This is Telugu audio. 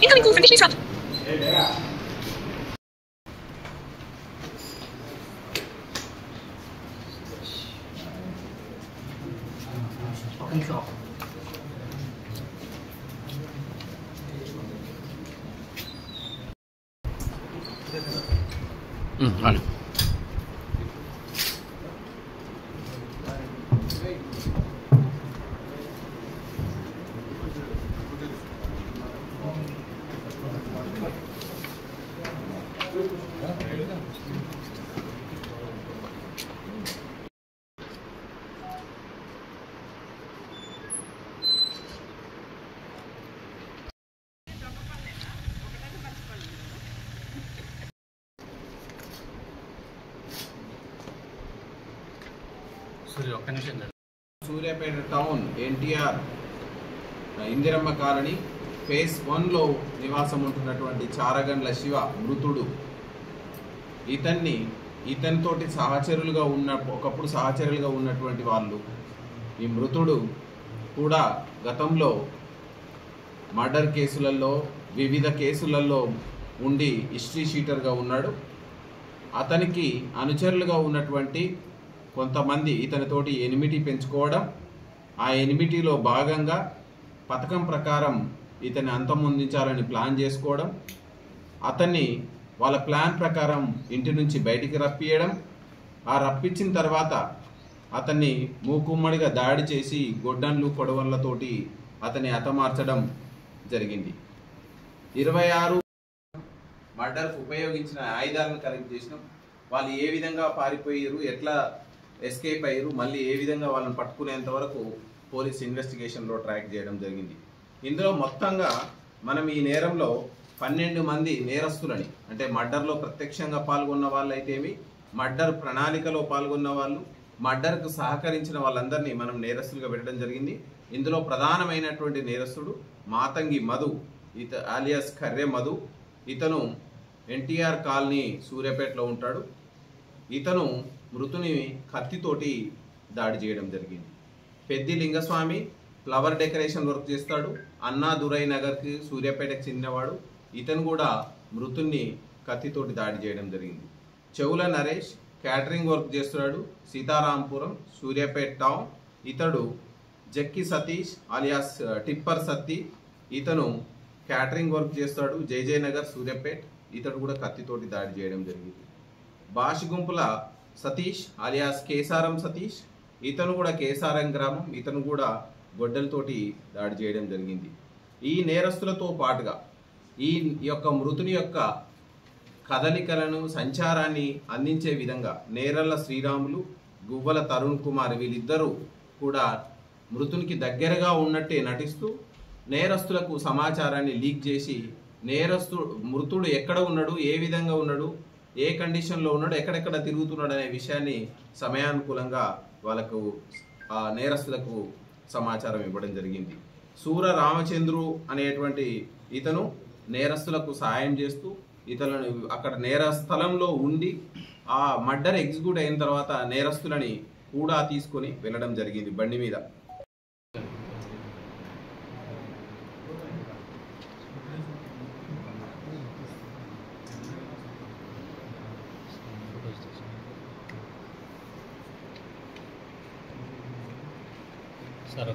Incoming call from Vishnu Trump. Vale. Suryapet town NTR Indiramma colony phase 1లో నివాసం ఉంటున్నటువంటి చారగండ్ల శివ మృతుడు. ఇతనితోటి ఒకప్పుడు సహచరులుగా ఉన్నటువంటి వాళ్ళు. ఈ మృతుడు కూడా గతంలో మర్డర్ కేసులలో వివిధ కేసులలో ఉండి హిస్టరీ షీటర్గా ఉన్నాడు. అతనికి అనుచరులుగా ఉన్నటువంటి కొంతమంది ఇతనితోటి ఎనిమిటీ పెంచుకోవడం, ఆ ఎనిమిటీలో భాగంగా పథకం ప్రకారం ఇతన్ని అంతమొందించాలని ప్లాన్ చేసుకోవడం, అతన్ని వాళ్ళ ప్లాన్ ప్రకారం ఇంటి నుంచి బయటికి రప్పియడం, ఆ రప్పించిన తర్వాత అతన్ని మూకుమ్మడిగా దాడి చేసి గొడ్డన్లు కొడవళ్లతోటి అతన్ని హతమార్చడం జరిగింది. 26 మర్డర్కు ఉపయోగించిన ఆయుధాలను కలెక్ట్ చేసినాం. వాళ్ళు ఏ విధంగా పారిపోయారు, ఎట్లా ఎస్కేప్ అయ్యారు, మళ్ళీ ఏ విధంగా వాళ్ళని పట్టుకునేంత వరకు పోలీస్ ఇన్వెస్టిగేషన్లో ట్రాక్ చేయడం జరిగింది. ఇందులో మొత్తంగా మనం ఈ నేరంలో 12 మంది నేరస్తులని, అంటే మర్డర్లో ప్రత్యక్షంగా పాల్గొన్న వాళ్ళైతేమి, మర్డర్ ప్రణాళికలో పాల్గొన్న వాళ్ళు, మర్డర్కు సహకరించిన వాళ్ళందరినీ మనం నేరస్తులుగా పెట్టడం జరిగింది. ఇందులో ప్రధానమైనటువంటి నేరస్తుడు మాతంగి మధు, ఆలియాస్ కర్రె మధు. ఇతను ఎన్టీఆర్ కాలనీ సూర్యాపేటలో ఉంటాడు. ఇతను మృతుని కత్తితోటి దాడి చేయడం జరిగింది. Peddi Lingaswamy flower decoration work చేస్తాడు. అన్నా దురై నగర్కి సూర్యాపేటకు చెందినవాడు. ఇతను కూడా మృతుని కత్తితోటి దాడి చేయడం జరిగింది. చెవుల నరేష్ క్యాటరింగ్ వర్క్ చేస్తున్నాడు, సీతారాంపురం సూర్యాపేట టౌన్. ఇతడు జక్కి సతీష్ అలియాస్ టిప్పర్ సత్తి. ఇతను క్యాటరింగ్ వర్క్ చేస్తాడు, జయనగర్ సూర్యాపేట్. ఇతడు కూడా కత్తితోటి దాడి చేయడం జరిగింది. బాషిగుంపుల సతీష్ అలియాస్ కేసారం సతీష్. ఇతను కూడా కేసారం గ్రామం. ఇతను కూడా గొడ్డలతోటి దాడి చేయడం జరిగింది. ఈ నేరస్తులతో పాటుగా ఈ యొక్క మృతుని యొక్క కదలికలను సంచారాన్ని అందించే విధంగా నేరళ్ళ శ్రీరాములు, గువ్వల తరుణ్ కుమార్ వీళ్ళిద్దరూ కూడా మృతునికి దగ్గరగా ఉన్నట్టే నటిస్తూ నేరస్తులకు సమాచారాన్ని లీక్ చేసి మృతుడు ఎక్కడ ఉన్నాడు, ఏ విధంగా ఉన్నాడు, ఏ కండిషన్లో ఉన్నాడు, ఎక్కడెక్కడ తిరుగుతున్నాడు అనే విషయాన్ని సమయానుకూలంగా వాళ్ళకు నేరస్తులకు సమాచారం ఇవ్వడం జరిగింది. సూర రామచంద్రు అనేటువంటి ఇతను నేరస్తులకు సహాయం చేస్తూ ఇతరులను అక్కడ నేర స్థలంలో ఉండి ఆ మర్డర్ ఎగ్జిక్యూట్ అయిన తర్వాత నేరస్తులని కూడా తీసుకొని వెళ్ళడం జరిగింది బండి మీద. సరే.